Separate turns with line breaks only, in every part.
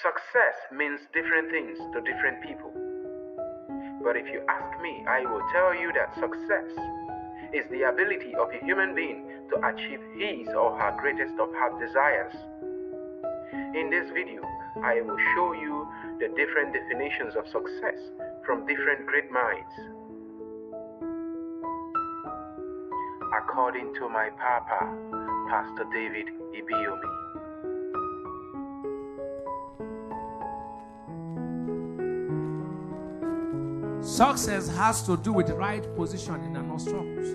Success means different things to different people. But if you ask me, I will tell you that success is the ability of a human being to achieve his or her greatest of heart desires. In this video, I will show you the different definitions of success from different great minds. According to my Papa, Pastor David Ibiomi.
Success has to do with the right positioning and not struggles.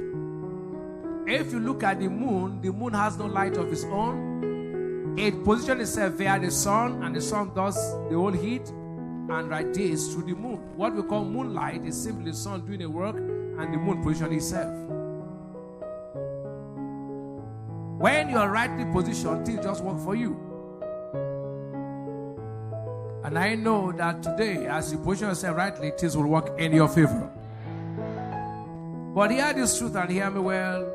If you look at the moon has no light of its own. It positions itself via the sun, and the sun does the whole heat and radiates through the moon. What we call moonlight is simply the sun doing the work and the moon positioning itself. When you are rightly positioned, things just work for you. And I know that today, as you position yourself rightly, things will work in your favor. But hear this truth and hear me well.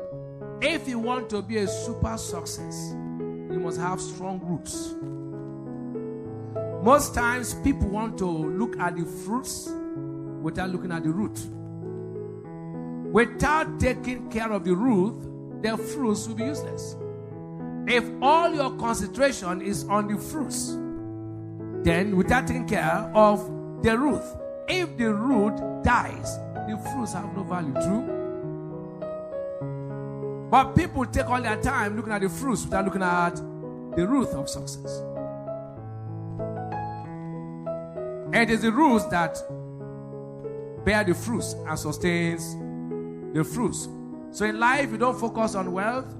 If you want to be a super success, you must have strong roots. Most times, people want to look at the fruits without looking at the root. Without taking care of the root, the fruits will be useless. If all your concentration is on the fruits, then without taking care of the root, if the root dies, the fruits have no value. True? But people take all their time looking at the fruits without looking at the root of success. It is the roots that bear the fruits and sustains the fruits. So in life, you don't focus on wealth,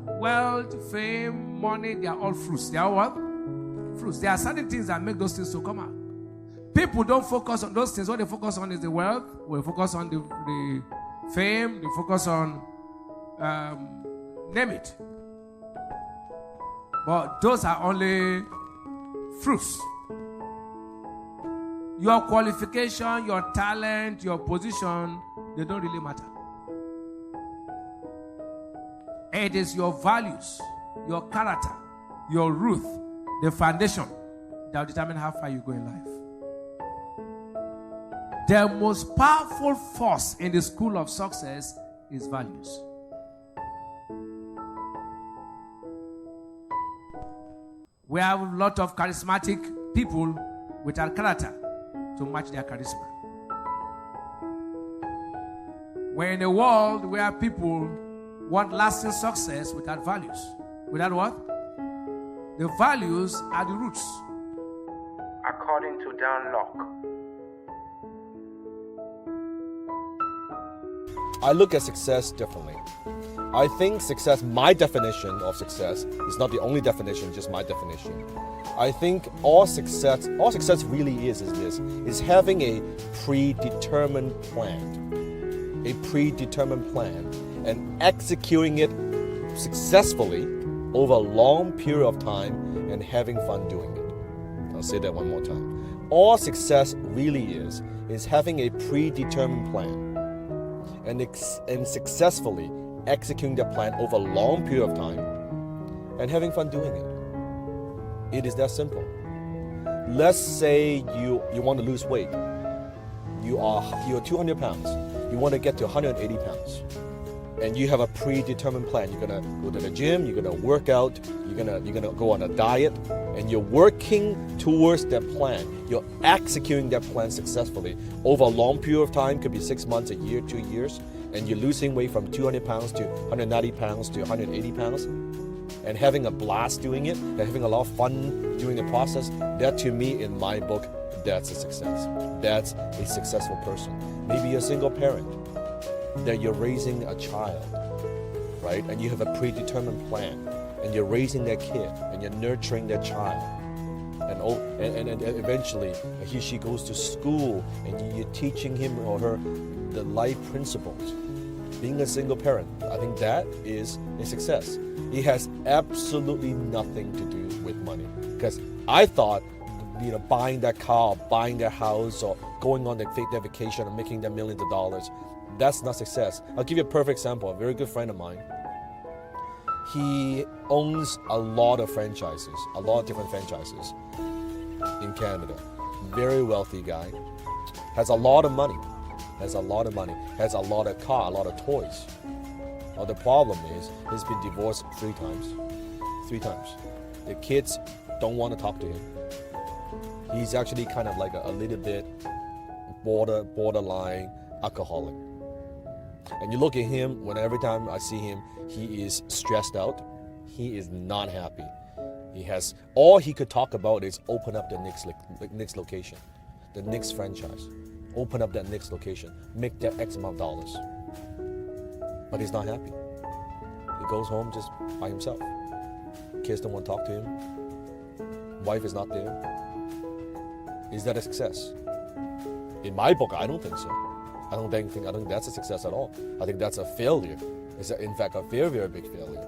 fame, money. They are all fruits. They are what? Fruits. There are certain things that make those things to come out. People don't focus on those things. What they focus on is the wealth. They focus on the fame. They focus on name it. But those are only fruits. Your qualification, your talent, your position, they don't really matter. It is your values, your character, your root, the foundation that will determine how far you go in life. The most powerful force in the school of success is values. We have a lot of charismatic people without character to match their charisma. We're in a world where people want lasting success without values. Without what? The values are the roots.
According to Dan Locke.
I look at success differently. I think success, my definition of success, is not the only definition, just my definition. I think all success really is having a predetermined plan. A predetermined plan and executing it successfully over a long period of time and having fun doing it. I'll say that one more time. All success really is having a predetermined plan and successfully executing that plan over a long period of time and having fun doing it. It is that simple. Let's say you want to lose weight. You're 200 pounds. You want to get to 180 pounds. And you have a predetermined plan. You're gonna go to the gym, you're gonna work out, you're gonna go on a diet, and you're working towards that plan. You're executing that plan successfully over a long period of time, could be 6 months, a year, 2 years, and you're losing weight from 200 pounds to 190 pounds to 180 pounds, and having a blast doing it, and having a lot of fun during the process. That, to me, in my book, that's a success. That's a successful person. Maybe a single parent, that you're raising a child, right? And you have a predetermined plan, and you're raising that kid, and you're nurturing that child, and eventually she goes to school, and you're teaching him or her the life principles. Being a single parent, I think that is a success. It has absolutely nothing to do with money, because I thought, buying that car, buying that house, or going on that vacation and making that millions of dollars, that's not success. I'll give you a perfect example. A very good friend of mine, he owns a lot of franchises, a lot of different franchises. in Canada. Very wealthy guy. Has a lot of money. Has a lot of car, a lot of toys. Well, the problem is he's been divorced 3 times. 3 times. The kids don't want to talk to him. He's actually kind of like a little bit borderline alcoholic. And you look at him, when every time I see him, he is stressed out. He is not happy. All he could talk about is open up the next location, the next franchise. Open up that next location, make that X amount of dollars. But he's not happy. He goes home just by himself. Kids don't want to talk to him. Wife is not there. Is that a success? In my book, I don't think so. I don't think that's a success at all. I think that's a failure. It's in fact a very, very big failure.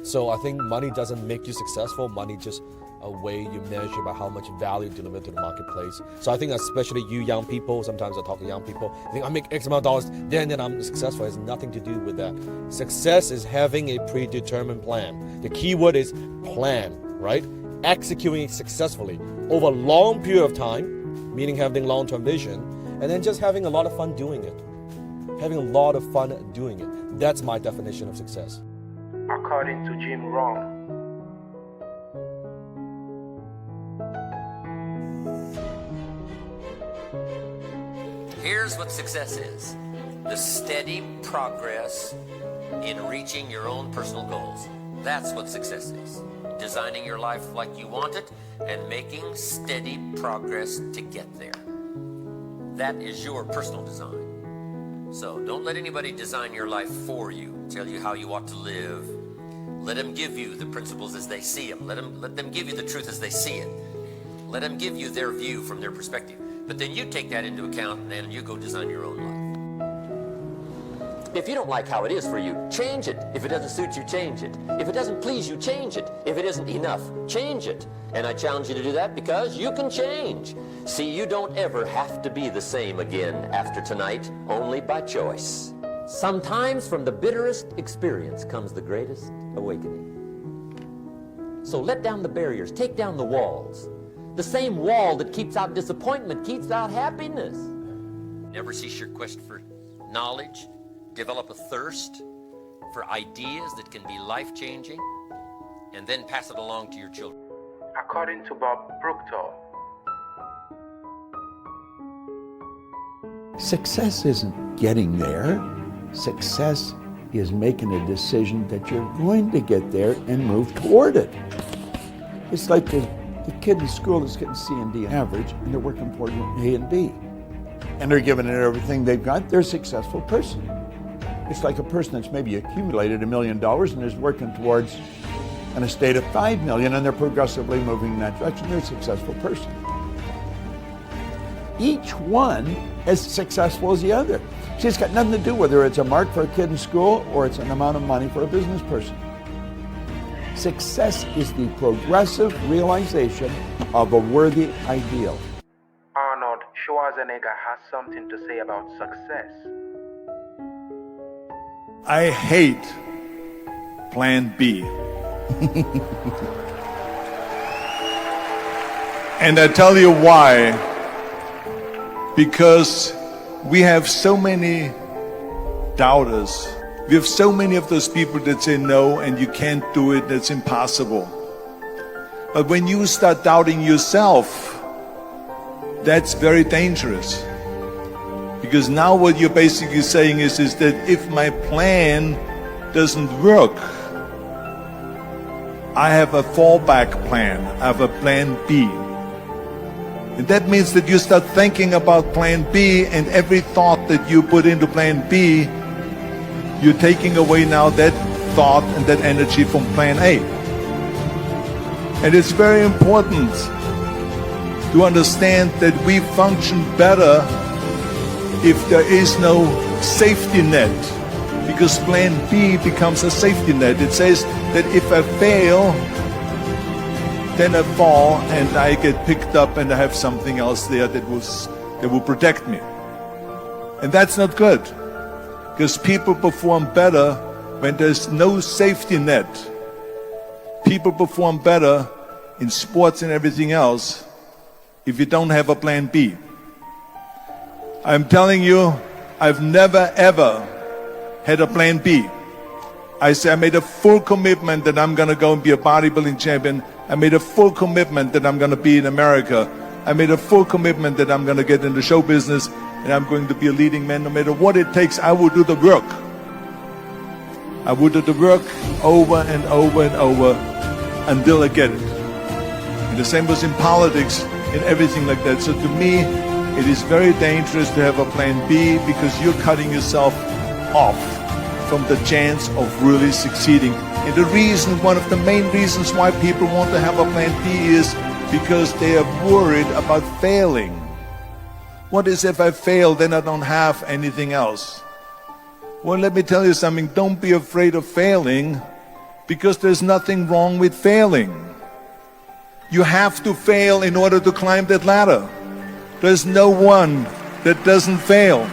So I think money doesn't make you successful. Money just a way you measure by how much value you deliver to the marketplace. So I think especially you young people, sometimes I talk to young people, I think I make X amount of dollars, then I'm successful. It has nothing to do with that. Success is having a predetermined plan. The key word is plan, right? Executing it successfully over a long period of time, meaning having long-term vision, and then just having a lot of fun doing it. Having a lot of fun doing it. That's my definition of success.
According to Jim Rohn,
here's what success is: the steady progress in reaching your own personal goals. That's what success is. Designing your life like you want it and making steady progress to get there. That is your personal design. So don't let anybody design your life for you, tell you how you ought to live. Let them give you the principles as they see them. Let them give you the truth as they see it. Let them give you their view from their perspective. But then you take that into account and then you go design your own life. If you don't like how it is for you, change it. If it doesn't suit you, change it. If it doesn't please you, change it. If it isn't enough, change it. And I challenge you to do that because you can change. See, you don't ever have to be the same again after tonight, only by choice. Sometimes from the bitterest experience comes the greatest awakening. So let down the barriers, take down the walls. The same wall that keeps out disappointment keeps out happiness. Never cease your quest for knowledge. Develop a thirst for ideas that can be life-changing, and then pass it along to your children.
According to Bob Proctor,
success isn't getting there. Success is making a decision that you're going to get there and move toward it. It's like the kid in school that's getting C and D average, and they're working toward A and B. And they're giving it everything they've got. They're a successful person. It's like a person that's maybe accumulated $1 million and is working towards an estate of $5 million, and they're progressively moving in that direction. They're a successful person. Each one as successful as the other. See, it's got nothing to do whether it's a mark for a kid in school or it's an amount of money for a business person. Success is the progressive realization of a worthy ideal.
Arnold Schwarzenegger has something to say about success.
I hate Plan B. And I tell you why. Because we have so many doubters. We have so many of those people that say no and you can't do it, that's impossible. But when you start doubting yourself, that's very dangerous. Because now what you're basically saying is that if my plan doesn't work, I have a fallback plan, I have a plan B. And that means that you start thinking about plan B, and every thought that you put into plan B, you're taking away now that thought and that energy from plan A. And it's very important to understand that we function better if there is no safety net, because plan B becomes a safety net. It says that if I fail, then I fall and I get picked up and I have something else there that will protect me. And that's not good, because people perform better when there's no safety net. People perform better in sports and everything else if you don't have a plan B. I'm telling you, I've never ever had a plan B. I made a full commitment that I'm going to go and be a bodybuilding champion. I made a full commitment that I'm going to be in America. I made a full commitment that I'm going to get into show business and I'm going to be a leading man. No matter what it takes, I will do the work. I will do the work over and over and over until I get it. And the same was in politics and everything like that. So to me, it is very dangerous to have a plan B because you're cutting yourself off from the chance of really succeeding. And the reason, one of the main reasons why people want to have a plan B is because they are worried about failing. What is if I fail, then I don't have anything else? Well, let me tell you something. Don't be afraid of failing because there's nothing wrong with failing. You have to fail in order to climb that ladder. There's no one that doesn't fail.